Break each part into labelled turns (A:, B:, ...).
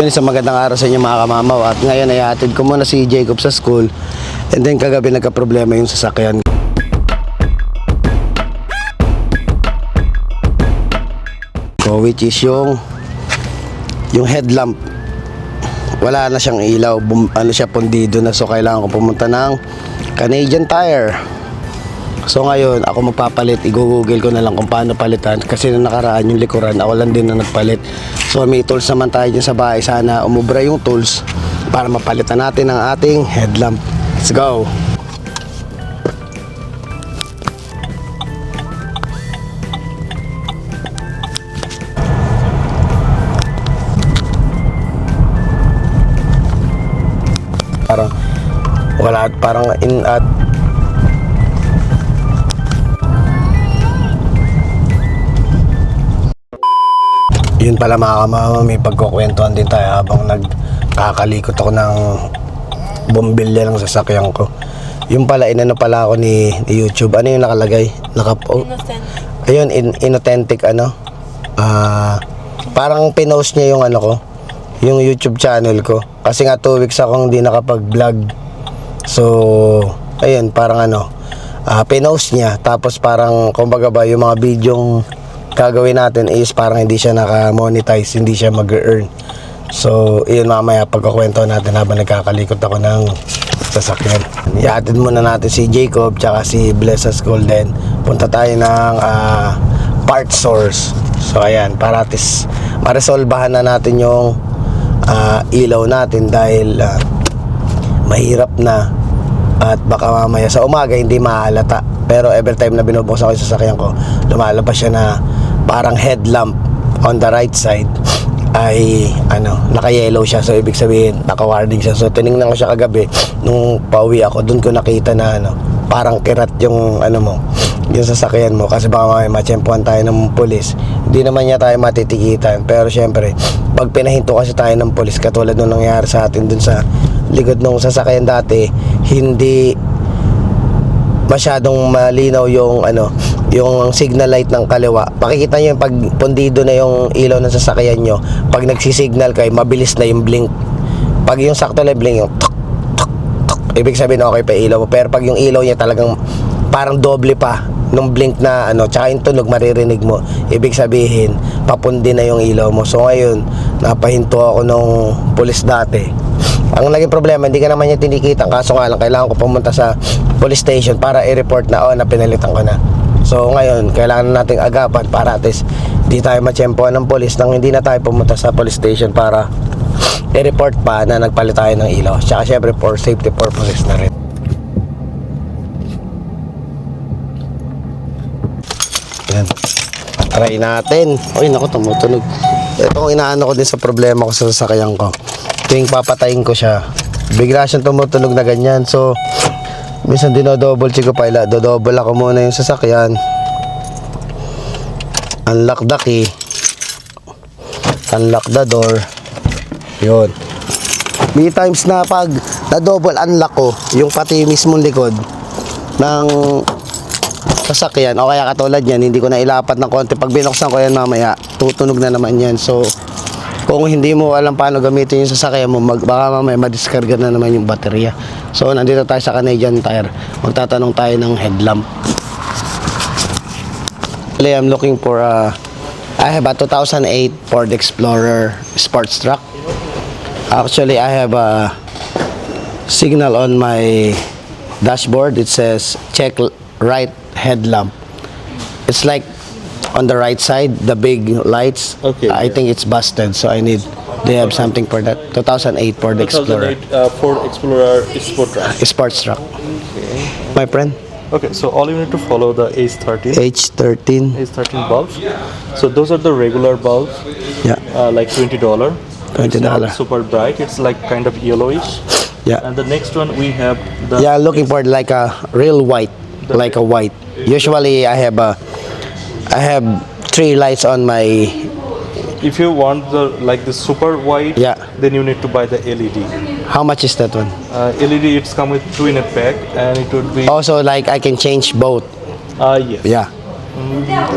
A: Sa magandang araw sa inyo mga kamamaw, at ngayon ay hatid ko muna si Jacob sa school, and then kagabi nagka-problema yung sasakyan ko, which is yung headlamp. Wala na siyang ilaw, pundido na, so kailangan ko pumunta ng Canadian Tire. So ngayon ako magpapalit, i-google ko na lang kung paano palitan, kasi nung nakaraan yung likuran ako lang din na nagpalit. So may tools naman tayo dyan sa bahay, sana umubra yung tools para mapalitan natin ang ating headlamp. Let's go! Parang wala, parang in at yun pala mga kamama, may pagkukwentuhan din tayo habang nagkakalikot ako ng bumbilya ng sasakyan ko. Yung pala, inano pala ako ni YouTube. Ano yung nakalagay? Ayun, inauthentic ano. Parang pinost niya yung ano ko, yung YouTube channel ko. Kasi nga 2 weeks akong hindi nakapag-vlog. So, ayun, parang ano, pinost niya. Tapos parang, kumbaga ba, yung mga videong gagawin natin is parang hindi siya naka-monetize, hindi siya mag-earn. So, yun mamaya pagkakwento natin habang nagkakalikot ako ng sasakyan. Iatid muna natin si Jacob tsaka si Blessas Golden. Punta tayo ng part source. So, ayan, para atis maresolbahan na natin yung ilaw natin dahil mahirap na at baka mamaya sa umaga hindi mahalata. Pero every time na binubuksan ko yung sasakyan ko, lumalabas siya na parang headlamp on the right side ay ano, naka-yellow siya. So ibig sabihin naka-warning siya. So tiningnan ko siya kagabi nung pauwi ako, doon ko nakita na ano, parang kirat yung ano mo, yung sasakyan mo, kasi baka may matsyempuhan tayo ng pulis. Hindi naman niya tayo matitikitan, pero syempre pag pinahinto kasi tayo ng pulis, katulad nung nangyari sa atin dun sa likod ng sasakyan dati, hindi masyadong malinaw yung ano, yung signal light ng kaliwa. Makikita niyo yung pag pundido na yung ilaw ng sasakyan nyo, pag nagsisignal kayo, mabilis na yung blink. Pag yung sakto na blink, yung tuk, tuk, tuk, ibig sabihin okay pa ilaw mo. Pero pag yung ilaw niya talagang parang doble pa nung blink na ano, tsaka yung tunog maririnig mo, ibig sabihin papundi na yung ilaw mo. So ngayon, napahinto ako nung pulis dati. Ang naging problema, hindi ka naman niya tinikita. Kaso nga lang, kailangan ko pumunta sa police station para i-report na, na pinalitan ko na. So ngayon, kailangan nating agapan para at least di tayo matsyempohan ng police nang hindi na tayo pumunta sa police station para i-report pa na nagpalit tayo ng ilaw. Tsaka syempre for safety purposes na rin. Yan. Try natin. Uy, naku, tumutunog. Itong inaano ko din sa problema ko sa sasakyan ko. Tuwing papatayin ko siya, bigla siyang tumutunog na ganyan. So, minsan dinodouble check ko pa. Dodouble ako muna yung sasakyan. Unlock the key. Unlock the door. Yun. May times na pag na-double unlock ko, yung pati mismong likod ng sasakyan, o kaya katulad yan, hindi ko na ilapat ng konti. Pag binuksan ko yan mamaya, tutunog na naman yan. So, kung hindi mo alam paano gamitin yung sasakyan mo, baka mamaya madiskarga na naman yung baterya. So, nandito tayo sa Canadian Tire. Magtatanong tayo ng headlamp. I'm looking for I have a 2008 Ford Explorer sports truck. Actually, I have a signal on my dashboard. It says check right headlamp. It's like on the right side, the big lights. Okay. I think it's busted, so I need. They have something for that. 2008 Ford Explorer.
B: 2008 Ford Explorer sport truck.
A: Sports truck.
B: Okay.
A: My friend.
B: Okay, so all you need to follow the H13.
A: H13.
B: H13 bulbs. So those are the regular bulbs.
A: Yeah.
B: Like $20.
A: $20.
B: It's not super bright. It's like kind of yellowish.
A: Yeah.
B: And the next one we have the.
A: Yeah, looking for like a real white, like a white. Usually I have 3 lights on my.
B: If you want the super white,
A: yeah,
B: then you need to buy the LED.
A: How much is that one?
B: LED, it's come with 2 in a pack, and it would be.
A: Also, like I can change both.
B: Yes.
A: Yeah.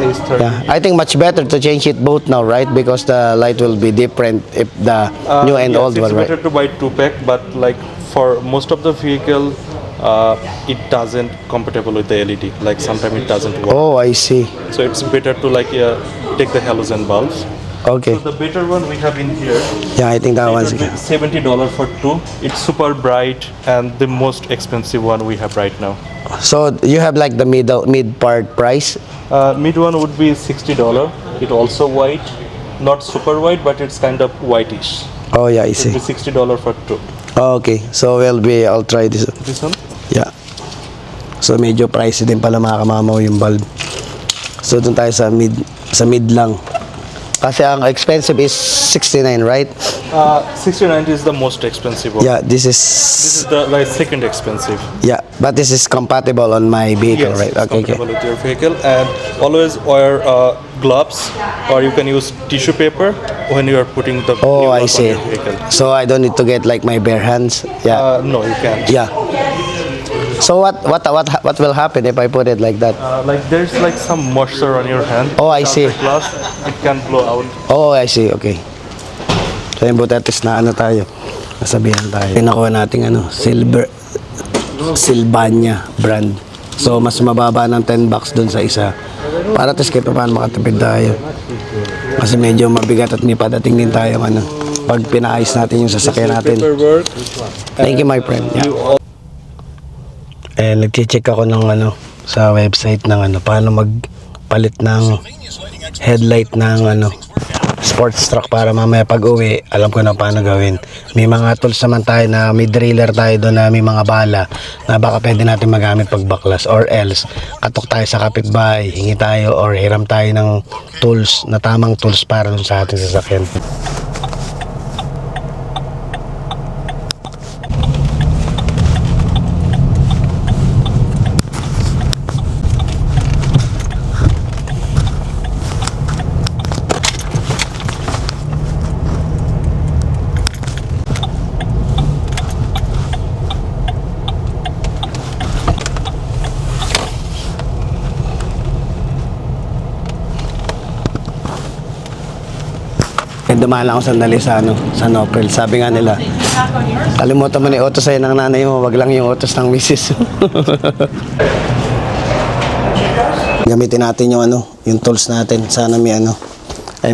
B: Is 30.
A: Yeah, I think much better to change it both now, right? Because the light will be different if the new and
B: Yes,
A: old one,
B: it's
A: right?
B: better to buy 2-pack, but like for most of the vehicle, it doesn't compatible with the LED. Like sometimes it doesn't work.
A: Oh, I see.
B: So it's better to like take the halogen bulbs.
A: Okay.
B: So the better one we have in here.
A: Yeah, I think that
B: It
A: one's
B: would be $70 for 2. It's super bright and the most expensive one we have right now.
A: So you have like the mid part price.
B: Mid one would be $60. It also white, not super white, but it's kind of whitish.
A: Oh yeah, I
B: It would
A: see.
B: be $60 for 2.
A: Okay, so I'll try this.
B: This one?
A: Yeah. So medyo pricey din pala mga kamamaw yung bulb. So doon tayo sa mid lang. Kasi ang expensive is 69, right?
B: 69 is the most expensive one.
A: Yeah, this
B: This
A: is
B: is the like second expensive.
A: yeah, but this is compatible on my vehicle, right?
B: it's
A: Okay, okay.
B: compatible with your vehicle, and always wear gloves, or you can use tissue paper when you are putting the
A: Oh,
B: new
A: I
B: glove on
A: see.
B: your vehicle.
A: So I don't need to get like my bare hands. Yeah.
B: No, you can't.
A: Yeah. So what will happen if I put it like that?
B: Like there's like some moisture on your hand.
A: Oh, I see.
B: The glass, it can blow out.
A: Oh, I see. Okay. So yung buti at least na ano tayo. Nasabihan tayo. Pinakuha nating Silvania brand. So mas mababa ng $10 dun sa isa. Para at least kahit paano makatipid tayo. Kasi medyo mabigat at may padating din tayo pag pinaayos natin yung sasakyan natin.
B: Paperwork.
A: Thank you, my friend. Yeah. Nagche-check ako ng sa website ng paano magpalit ng headlight ng sports truck para mamaya pag-uwi, alam ko na paano gawin. May mga tools naman tayo na may driller tayo doon na may mga bala na baka pwede natin magamit pag baklas, or else katok tayo sa kapitbahay, hingi tayo or hiram tayo ng tools na tamang tools para dun sa ating sasakyan. Dumaan lang ako sandali sa sa Nopril. Sabi nga nila, kalimutan mo na i-autos sa'yo ng nanay mo, wag lang yung autos ng misis. Gamitin natin yung yung tools natin. Sana may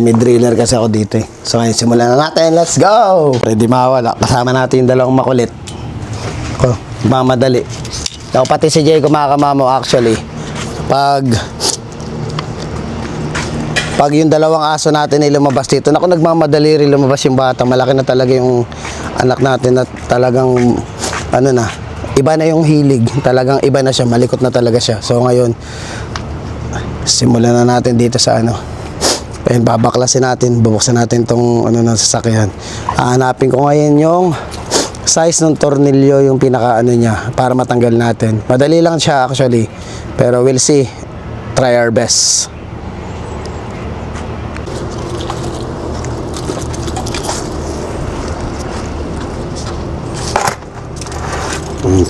A: may driller kasi ako dito eh. So ngayon, simulan na natin. Let's go! Ready mawala. Kasama natin yung dalawang makulit. Mamadali. Ako pati si Jay kumakamamo actually. Pag yung dalawang aso natin ay lumabas dito, naku, nagmamadali rin lumabas yung bata. Malaki na talaga yung anak natin at talagang, iba na yung hilig. Talagang iba na siya, malikot na talaga siya. So ngayon, simulan na natin dito sa Ayun, babaklasin natin, bubuksan natin tong ng sasakyan. Hahanapin ko ngayon yung size ng tornilyo, yung pinaka niya, para matanggal natin. Madali lang siya actually, pero we'll see. Try our best.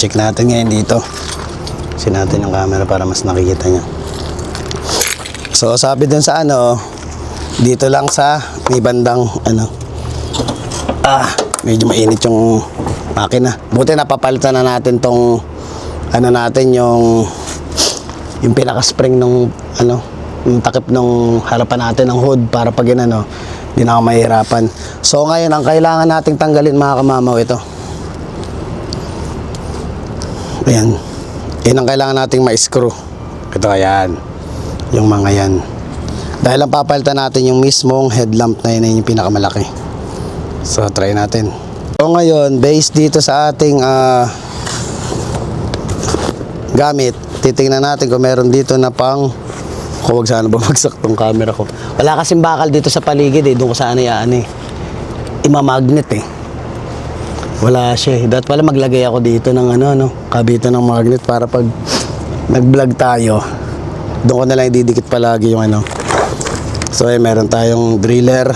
A: Check natin ngayon dito. Kasi natin yung camera para mas nakikita niya. So sabi dun sa dito lang sa may bandang medyo mainit yung makina. Buti napapalitan na natin tong natin yung pinaka-spring nung yung takip ng harapan natin ng hood para pag hindi na ako mahirapan. So ngayon ang kailangan nating tanggalin mga kamamaw ito. Ayan. Yan ang kailangan nating ma-screw. Ito, ayan. Yung mga yan. Dahil ang papalitan natin yung mismong headlamp na yun yung pinakamalaki. So, try natin. So, ngayon, based dito sa ating gamit, titingnan natin kung meron dito na pang huwag sana bumagsak tong camera ko. Wala kasing bakal dito sa paligid eh. Doon ko sana imamagnet eh. Wala siya eh. Dapat pala maglagay ako dito ng kabitan ng magnet para pag nag-vlog tayo, doon ko na lang ididikit palagi yung So meron tayong driller.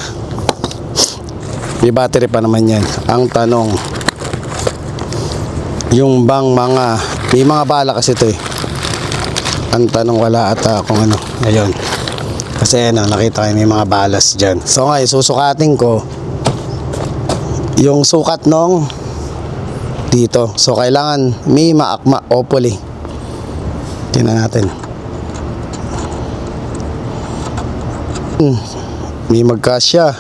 A: May battery pa naman yan. Ang tanong, yung bang may mga bala kasi ito eh. Ang tanong wala ata kung ano. Ayun. Kasi ano, nakita ko may mga balas dyan. So ngayon, susukatin ko yung sukat nung dito. So kailangan may maakma opoli. Tingnan natin. May magkasya.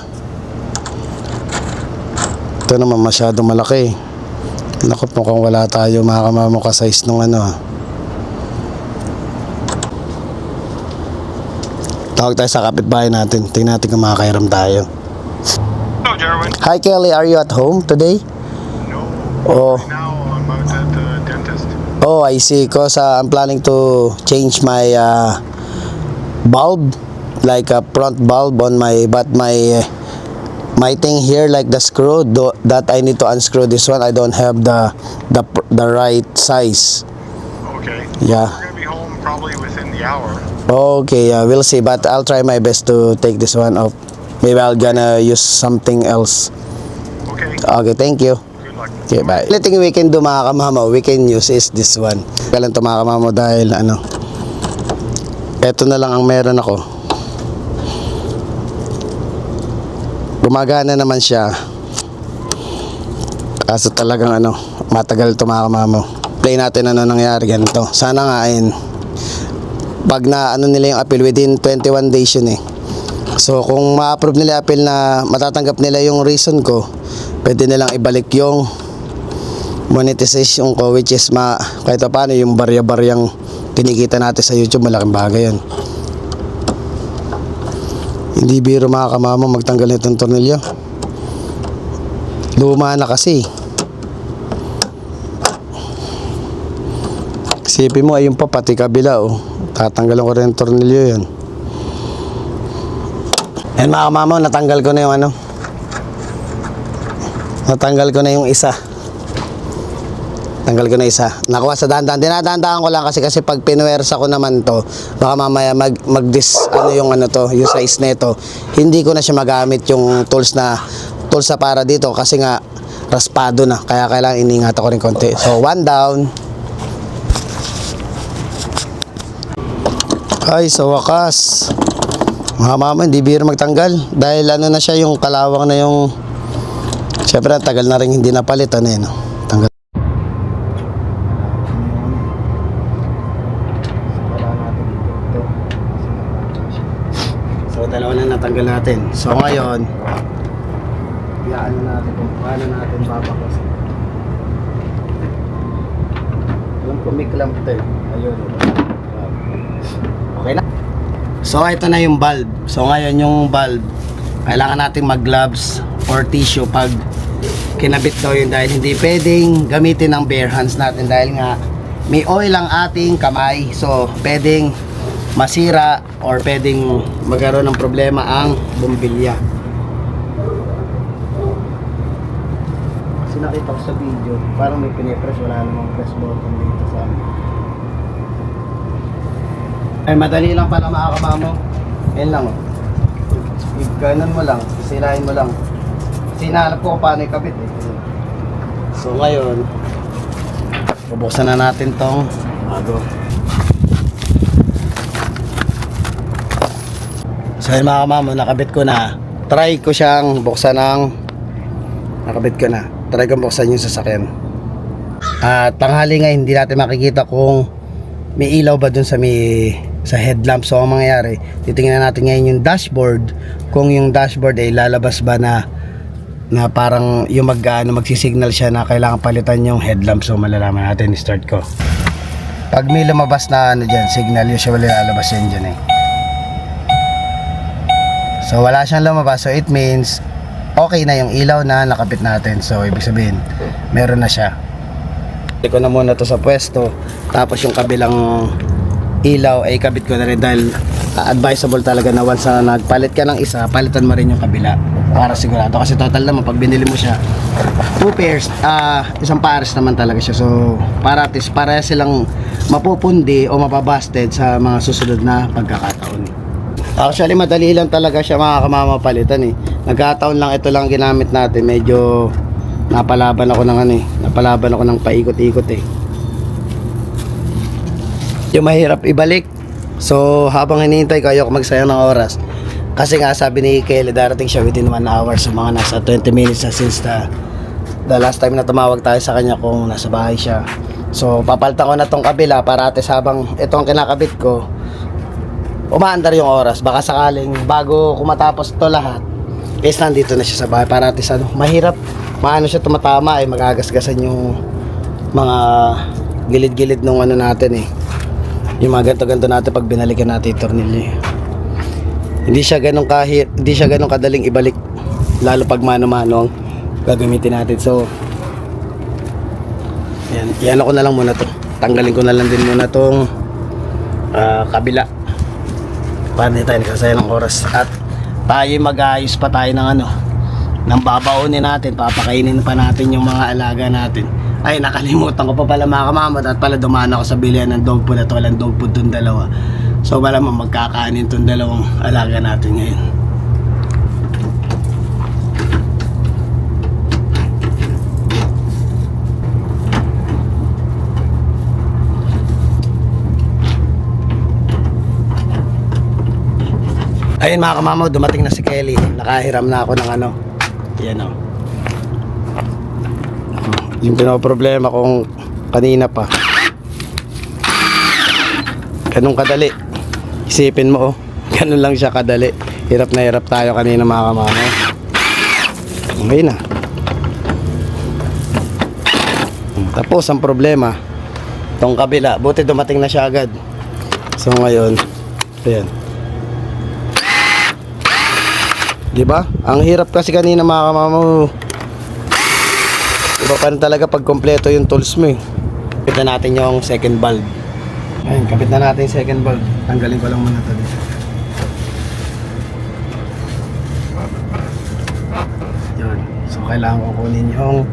A: Ito naman masyado malaki. Naku, mukhang wala tayo makakamamo ka-size nung ano. Tawag tayo sa kapitbahay natin. Tingnan natin kung makakairam tayo.
C: Hello, Jarwin.
A: Hi Kelly, are you at home today?
C: No.
A: Oh,
C: Now I'm out at the dentist.
A: oh, I see. Cause I'm planning to change my bulb, like a front bulb on my, but my thing here, like the screw, that I need to unscrew this one. I don't have the right size.
C: Okay.
A: Yeah.
C: We're gonna be home probably within the hour.
A: Okay, we'll see. But I'll try my best to take this one off. Maybe I'll gonna use something else.
C: Okay.
A: Okay, thank you.
C: Good luck.
A: Okay, bye. Only thing we can do mga kamamo, we can use is this one. Kailan to mga kamamo dahil ano, eto na lang ang meron ako. Gumagana naman siya. Kaso talagang ano, matagal to mga kamamo. Play natin ano nangyari ganito. Sana nga ayun, pag na ano nila yung appeal within 21 days yun eh. So kung ma-approve nila appeal na matatanggap nila yung reason ko, pwede nilang ibalik yung monetization ko, which is kahit pa paano yung barya-baryang kinikita natin sa YouTube, malaking bagay yan. Hindi biro mga kamamo magtanggal nitong tornilyo. Luma na kasi. Isipin mo ayun pa pati kabila oh. Tatanggalan ko rin yung tornilyo yun. Yan mga kamamo, natanggal ko na yung ano. Natanggal ko na yung isa. Tanggal ko na isa. Nakuha sa dahan-dahan. Dinadahan-dahan ko lang kasi pag pinuwersa ko naman to, baka mamaya ano yung ano to, yung size nito. Hindi ko na siya magamit yung tools na para dito kasi nga raspado na. Kaya kailangan iningat ako rin konti. So, one down. Ay, sa wakas. Mga mama, hindi biro magtanggal. Dahil ano na siya, yung kalawang na yung... Siyempre, tagal na rin hindi napalit. Ano yun, no? Tanggal. So, dalawa na natanggal natin. So, ngayon, iyaano natin kung paano natin babakos. Alam ko, may clamp to eh. Ayun. Okay na. So, ito na yung bulb. So, ngayon yung bulb, kailangan natin mag-gloves or tissue pag kinabit daw yun dahil hindi pwedeng gamitin ang bare hands natin dahil nga may oil ang ating kamay. So, pwedeng masira or pwedeng magkaroon ng problema ang bumbilya. Kasi nakita ko sa video, parang may pinipress, wala namang press button dito sa amin. Ay, madali lang pala mga kamamo. Yan lang oh. Ganun mo lang, sisirain mo lang. Kasi hinahanap ko kung paano ikabit eh. So ngayon, bubuksan na natin tong bago. So yun mga kamamo, nakabit ko na. Try ko siyang buksan nakabit ko na. Try ko buksan yung sasakyan. At tanghali nga hindi natin makikita kung may ilaw ba dun sa headlamp. So ang mangyayari, titingnan natin ngayon yung dashboard, kung yung dashboard ay lalabas ba na parang yung magsisignal siya na kailangan palitan yung headlamp. So malalaman natin, start ko. Pag may lumabas na ano dyan, signal, usually lalabas yan dyan eh. So wala siyang lumabas, so it means okay na yung ilaw na nakapit natin. So ibig sabihin, meron na siya. Iko na muna to sa pwesto, tapos yung kabilang ilaw ay kabit ko na rin dahil advisable talaga na once na nagpalit ka ng isa, palitan mo rin yung kabila para sigurado. Kasi total naman pag binili mo siya 2 pairs, isang pares naman talaga siya. So para at least para silang mapupundi o mapabasted sa mga susunod na pagkakataon. Actually madali lang talaga siya mga kamama palitan eh. Nagkataon lang ito lang ginamit natin, medyo napalaban ako ng napalaban ako ng paikot-ikot eh. yung mahirap ibalik. So habang hinihintay ko, ayoko magsayang ng oras. Kasi nga sabi ni Kelly, darating siya within 1 hour. So mga nasa 20 minutes na since the last time na tumawag tayo sa kanya kung nasa bahay siya. So papalitan ko na tong kabila para ates habang itong kinakabit ko, umaandar yung oras. Baka sakaling bago kumatapos to lahat is nandito na siya sa bahay para ates mahirap maano siya tumatama ay magagasgasan yung mga gilid-gilid nung ano natin eh. Yung mga ganto-ganto natin pag binalikan natin yung tornilyo. Hindi siya ganun kadaling ibalik lalo pag mano-mano ang gagamitin natin. So yan ako na lang muna to. Tanggalin ko na lang din muna tong kabila para hindi tayo nagsasayang ng oras. At tayo mag-ayos pa tayo ng ng babaonin natin. Papakainin pa natin yung mga alaga natin. Ay, nakalimutan ko pa pala mga kamamot. At pala dumaan ako sa bilihan ng dog food at walang dog food dun dalawa. So malamang magkakanin tong dalawang alaga natin ngayon. Ayun mga kamamaw, dumating na si Kelly. Nakahiram na ako ng yan o. Yung pinoproblema kong kanina pa. Ganun kadali. Isipin mo ganun lang siya kadali. Hirap na hirap tayo kanina mga kamamaw. Okay na. Tapos ang problema, tong kabila, buti dumating na siya agad. So ngayon, ayan. Diba? Ang hirap kasi kanina mga kamamaw. Iba pa rin talaga pag kompleto yung tools mo eh. Kapit na natin yung second valve. Ayun, kapit na natin yung second valve. Tanggalin ko lang muna ito dito. Yun. So kailangan ko kunin yung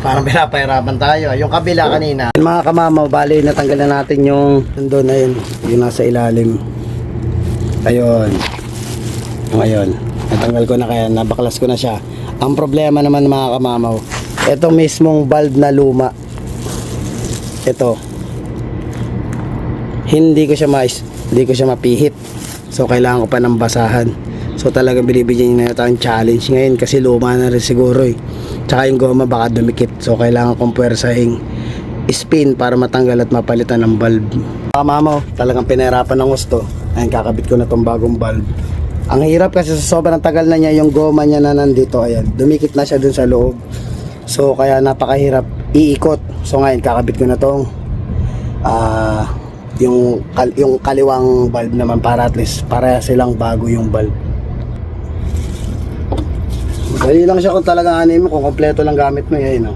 A: parang pinapahirapan tayo. Yung kabila kanina, mga kamamaw, bali natanggal na natin yung nandun na yun, yung nasa ilalim. Ayun. Ngayon, natanggal ko na kaya nabaklas ko na siya. Ang problema naman mga kamamaw, itong mismong valve na luma, ito, hindi ko siya mapihit. So kailangan ko pa ng basahan. So talagang binibigyan niya na tayong challenge ngayon kasi luma na rin siguro eh. Tsaka yung goma baka dumikit. So kailangan kong puwersahing spin para matanggal at mapalitan ng valve. Mamaw, talagang pinahirapan ng gusto. Ayun, kakabit ko na tong bagong valve. Ang hirap kasi sa sobrang tagal na niya, yung goma niya na nandito, ayan, dumikit na siya dun sa loob. So kaya napakahirap iikot. So ngayon kakabit ko na tong yung kaliwang valve naman para at least para silang bago yung valve. Dali lang siya kung talagang mo, kung kompleto lang gamit mo yan, no?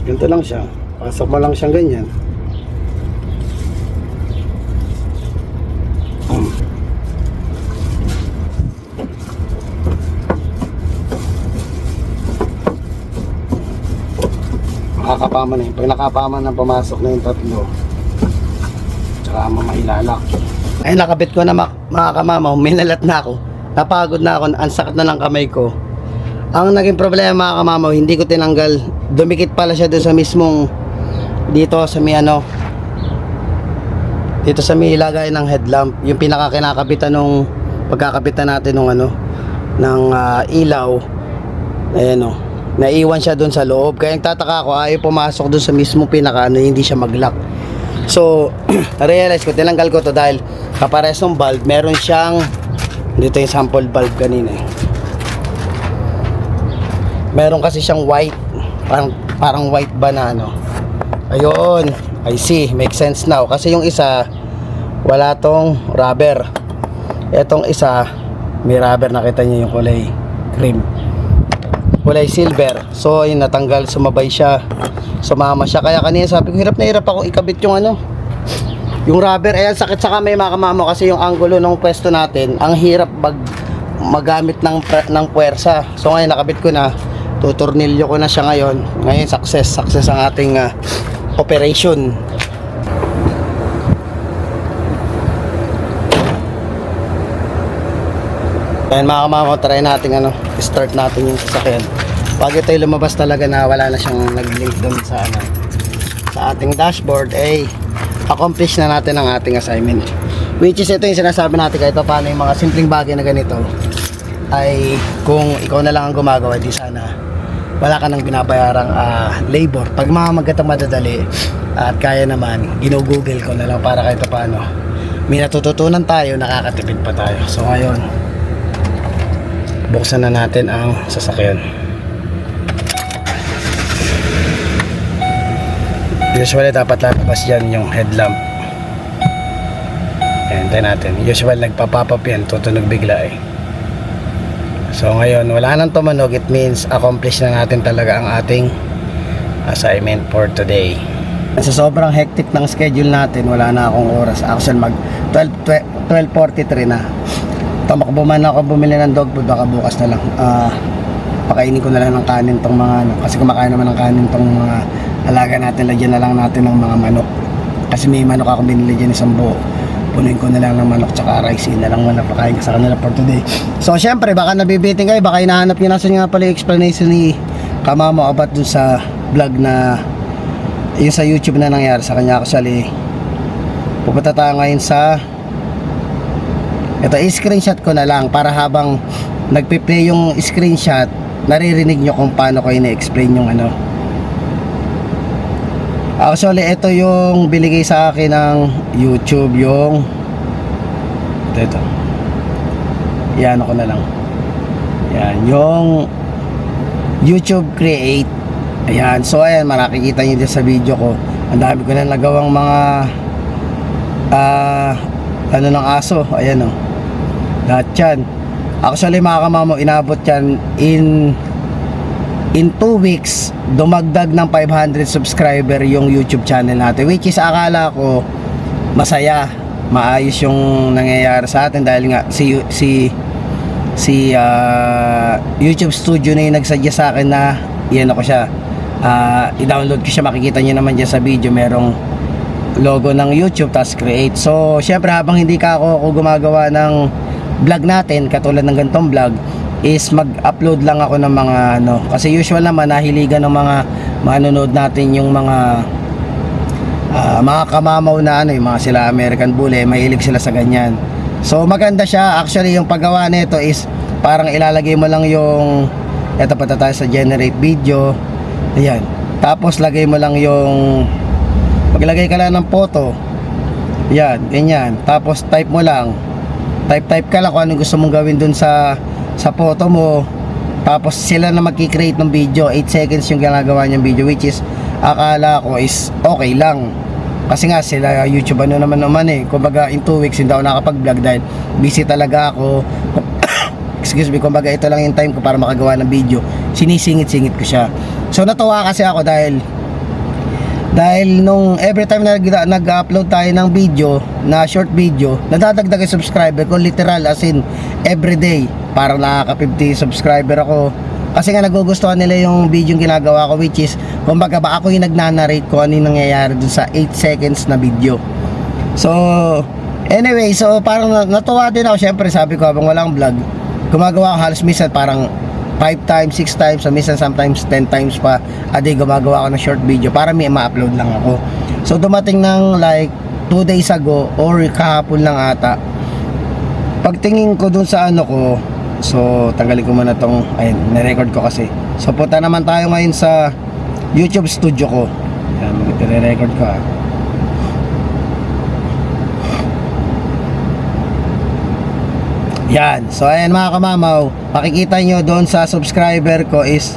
A: Ganito lang siya. Pasok mo lang siyang ganyan. Makakapama na yun. Pag nakapama na pumasok na yung tatlo, tsaka mamailalak. Ay, nakabit ko na mga kamamaw, minalat na ako. Napagod na ako, ang sakit na ng kamay ko. Ang naging problema mga kamamaw, hindi ko tinanggal. Dumikit pala siya doon sa mismong dito sa may dito sa may ilagay ng headlamp, yung pinaka kinakabitan nung pagkakabitan natin nung ng ilaw. Ayan naiwan siya doon sa loob. Kaya yung tataka ko ayaw pumasok doon sa mismong pinaka hindi siya mag-lock. So na-realize ko, tinanggal ko to dahil kapares ng valve, meron siyang dito yung sample valve kanina eh. Meron kasi siyang white, parang white ba na ayun, I see, make sense now. Kasi yung isa wala tong rubber, etong isa may rubber. Nakita niyo yung kulay cream, kulay silver. So yun, natanggal, sumabay siya, sumama siya. Kaya kanina sabi ko, hirap na hirap ako ikabit yung yung rubber. Ayan, sakit sa kamay mga kamamo kasi yung angulo ng pwesto natin, ang hirap magamit ng puwersa. So ngayon nakabit ko na, tutornilyo ko na siya ngayon. Ngayon success ang ating operation. Ayan mga kamamo, try natin start natin yung sasakyan. Pag ito'y lumabas talaga na wala na siyang nag-link doon sa sa ating dashboard, accomplish na natin ang ating assignment. Which is ito yung sinasabi natin kahit pa paano yung mga simpleng bagay na ganito ay kung ikaw na lang ang gumagawa, di sana wala ka nang binabayarang labor. Pag magatang madadali at kaya naman, ginugoogle ko na lang para kahit pa paano may natututunan tayo, nakakatipid pa tayo. So ngayon, buksan na natin ang sasakyan. Usually dapat lalabas dyan yung headlamp. Ayan, tayo natin. Usually nagpa-pop up yan, tutunog bigla So ngayon, wala nang tumunog. It means accomplish na natin talaga ang ating assignment for today. Sa sobrang hectic ng schedule natin, wala na akong oras. Actually mag 12:43 na. Tamakbo man ako bumili ng dog food, baka bukas na lang pakainin ko na lang ng kanin tong mga kasi kumakain naman ng kanin tong mga alaga natin. Lagyan na lang natin ng mga manok kasi may manok ako binili dyan isang buo. Punuin ko na lang ng manok tsaka rice, na lang muna pakain ko sa kanila for today. So syempre baka nabibiting kayo, baka hinahanap nyo nasan nga pala yung explanation ni Kamamo about dun sa vlog na yung sa YouTube na nangyari sa kanya. Actually pupunta tayo ngayon sa ito, i-screenshot ko na lang para habang nagpe-play yung screenshot, naririnig nyo kung paano ko ina-explain yung Actually, ito yung binigay sa akin ng YouTube, yung ito. Yan ako na lang. Yan, yung YouTube Create. Ayan, so ayan, makikita nyo dyan sa video ko. Ang dami ko na nagawang mga ng aso. Ayan lahat yan. Actually mga kamamo, inabot yan in 2 weeks. Dumagdag ng 500 subscriber yung YouTube channel natin, which is akala ko masaya, maayos yung nangyayari sa atin dahil nga si YouTube Studio na yung nagsadya sa akin na ako siya, i-download ko siya. Makikita nyo naman dyan sa video, merong logo ng YouTube tas create. So syempre habang hindi ako gumagawa ng vlog natin katulad ng ganitong vlog, is mag-upload lang ako ng mga kasi usual naman nahiligan ng mga manonood natin yung mga kamamaw na yung mga sila American Bully, mahilig sila sa ganyan. So maganda siya. Actually yung paggawa nito is parang ilalagay mo lang yung eto, punta tayo sa generate video. Ayan, tapos lagay mo lang yung maglagay ka lang ng photo. Yan, ganyan. Tapos type mo lang. Type ka lang kung anong gusto mong gawin dun sa photo mo. Tapos sila na magki-create ng video. 8 seconds yung ginagawa niyang video, which is akala ko is okay lang. Kasi nga sila YouTube naman kumbaga in 2 weeks hindi ako nakapag-vlog dahil busy talaga ako. Excuse me, kumbaga ito lang yung time ko para makagawa ng video. Sinisingit-singit ko siya. So natuwa kasi ako dahil nung every time na nag-upload tayo ng video, na short video, nadadagdag yung subscriber ko, literal as in everyday. Parang nakaka-50 subscriber ako kasi nga nagugustuhan nila yung video yung ginagawa ko, which is kumbaga ba ako yung nagnanarrate ko ano yung nangyayari dun sa 8 seconds na video. So anyway, so parang natuwa din ako. Syempre sabi ko habang walang vlog, gumagawa ako halos minsan parang 5 times, 6 times, so minsan sometimes 10 times pa a day gumagawa ako ng short video para may ma-upload lang ako. So dumating ng like 2 days ago or kahapon lang ata, pagtingin ko dun sa ko, so tanggalin ko muna tong, ayun, na-record ko kasi. So punta naman tayo ngayon sa YouTube studio ko. Ayan, mag-record ko Yan. So ayan mga kamamaw, makikita nyo doon sa subscriber ko is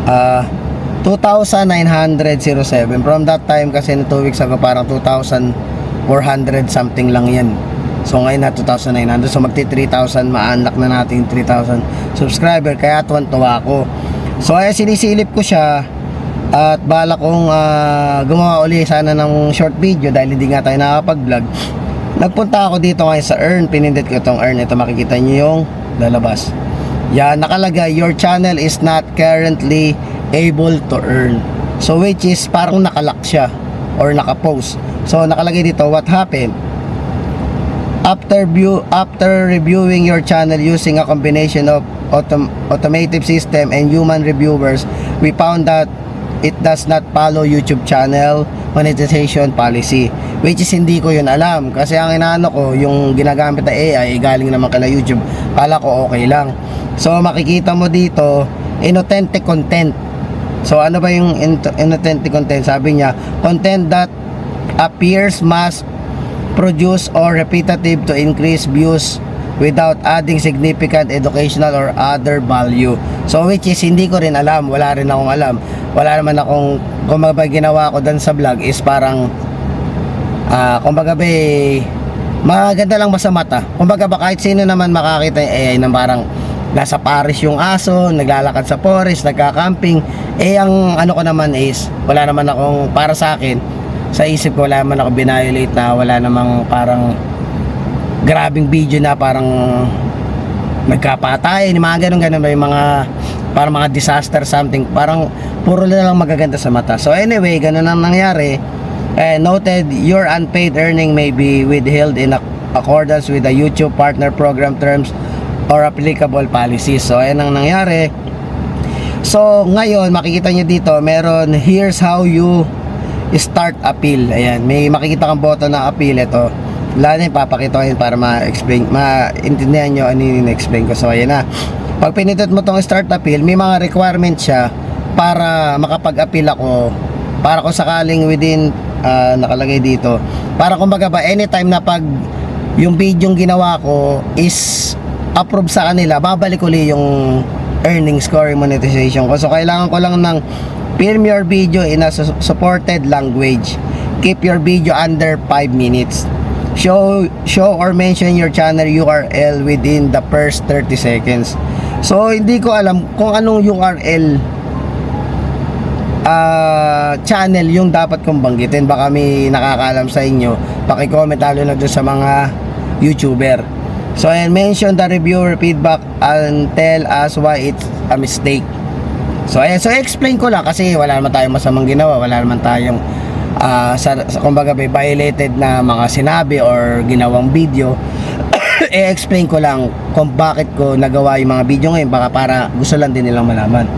A: 2,907. From that time kasi 2 weeks ago parang 2,400 something lang yan. So ngayon na 2,900. So magti 3,000, ma-unlock na natin 3,000 subscriber. Kaya tuwan-tuwa ako. So ayan, sinisilip ko siya at bala kong gumawa uli sana ng short video dahil hindi nga tayo nakapag-vlog. Nagpunta ako dito ngayon sa earn. Pinindot ko itong earn. Ito makikita nyo yung lalabas. Yan, nakalagay, your channel is not currently able to earn. So which is parang nakalock siya or nakapost. So nakalagay dito, what happened? After reviewing your channel using a combination of automated system and human reviewers, we found that it does not follow YouTube channel monetization policy, which is hindi ko yun alam kasi ang inaano ko yung ginagamit na AI galing naman kala YouTube, kala ko okay lang. So makikita mo dito inauthentic content. So ano ba yung inauthentic content? Sabi niya, content that appears mass produce or repetitive to increase views without adding significant educational or other value. So which is hindi ko rin alam, wala rin akong alam. Wala naman akong, kumbaga ginawa ko dan sa vlog is parang kumbaga maganda lang ba sa mata. Kumbaga ba kahit sino naman makakita yung AI na parang nasa Paris yung aso, naglalakad sa forest, nagka-camping. Ang ano ko naman is wala naman akong, para sa akin sa isip ko wala naman ako binayolate na, wala namang parang grabing video na parang nagkapatay, mga ganun ba yung mga parang mga disaster something, parang puro na lang magaganda sa mata. So anyway, ganun ang nangyari. Noted, your unpaid earning may be withheld in accordance with the YouTube partner program terms or applicable policies. So ayan ang nangyari. So ngayon makikita nyo dito, meron here's how you start appeal. Ayan, may makikita kang button na appeal. Ito lalo na ipapakita ko yun para ma-explain, maintindihan nyo ano yung explain ko. So ayan na, pag pinitot mo tong start appeal, may mga requirements siya para makapag-appeal ako, para kung sakaling within nakalagay dito, para kumbaga ba anytime na pag yung video yung ginawa ko is approve sa kanila, babalik uli yung earnings score, monetization ko. So kailangan ko lang ng film your video in a supported language, keep your video under 5 minutes, show or mention your channel URL within the first 30 seconds. So hindi ko alam kung anong URL channel yung dapat kong banggitin. Baka may nakakaalam sa inyo, paki-comment lalo na doon sa mga YouTuber. So ayan, mention the reviewer feedback and tell us why it's a mistake. So ayan, so explain ko lang kasi wala naman tayong masamang ginawa, wala naman tayong kumbaga may violated na mga sinabi or ginawang video. I-explain ko lang kung bakit ko nagawa yung mga video ngayon, baka para gusto lang din nilang malaman.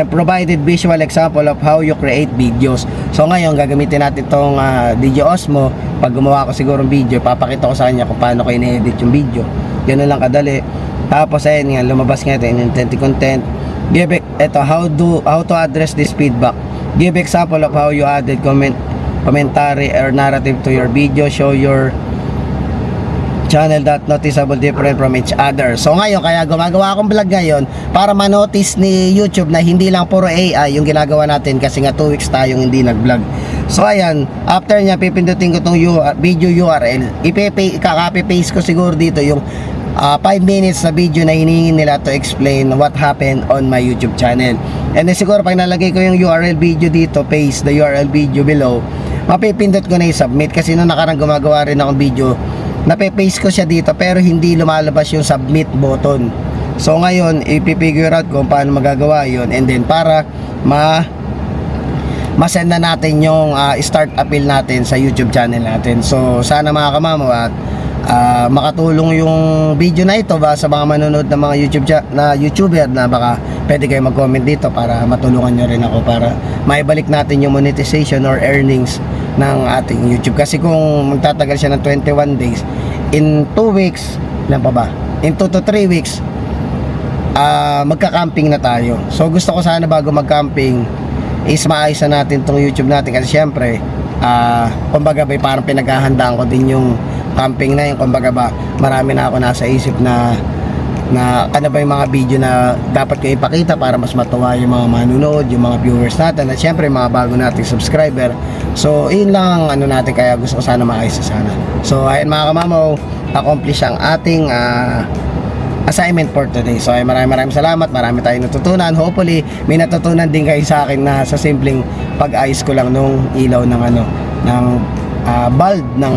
A: Provided visual example of how you create videos. So ngayon gagamitin natin itong DJ Osmo. Pag gumawa ko siguro ng video, papakita ko sa kanya kung paano ko in-edit yung video. Ganun lang kadali. Tapos ayun nga, lumabas nga ito in authentic content. How to address this feedback. Give example of how you added commentary or narrative to your video. Show your channel that noticeable different from each other. So ngayon, kaya gumagawa akong vlog ngayon para ma-notice ni YouTube na hindi lang puro AI yung ginagawa natin kasi nga 2 weeks tayong hindi nag-vlog. So ayan, after nya pipindutin ko tong video URL, i-copy paste ko siguro dito yung 5 minutes na video na hinihingi nila to explain what happened on my YouTube channel. And then siguro pag nalagay ko yung URL video dito, paste the URL video below, mapipindot ko na i-submit kasi nung nakarang gumagawa rin akong video, nape-paste ko siya dito pero hindi lumalabas yung submit button. So ngayon, ipipigure out kung paano magagawa yun, and then para masend na natin yung start appeal natin sa YouTube channel natin. So sana mga kamamo at makatulong yung video na ito ba sa mga manonood ng mga YouTuber na baka pwede kayo mag-comment dito para matulungan nyo rin ako para maibalik natin yung monetization or earnings ng ating YouTube. Kasi kung magtatagal siya ng 21 days, in 2 weeks, ilan pa ba? In 2 to 3 weeks, magka-camping na tayo. So gusto ko sana bago mag-camping is maayos na natin tong YouTube natin kasi syempre, kumbaga ba parang pinaghahandaan ko din yung camping na yun. Kumbaga ba marami na ako nasa isip na ano ba yung mga video na dapat ko ipakita para mas matuwa yung mga manunood, yung mga viewers natin at syempre mga bago nating subscriber. So yun lang ang ano natin, kaya gusto ko sana maayos sana. So ayun mga kamamaw, accomplish ang ating assignment for today. So ay maraming salamat, marami tayong natutunan. Hopefully may natutunan din kayo sa akin na sa simpleng pag-ayos ko lang nung ilaw ng ng bulb ng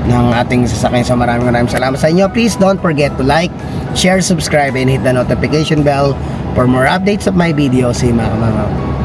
A: ng ating sasakyan. So maraming salamat sa inyo. Please don't forget to like, share, subscribe, and hit the notification bell for more updates of my videos. See you mga kamamaw.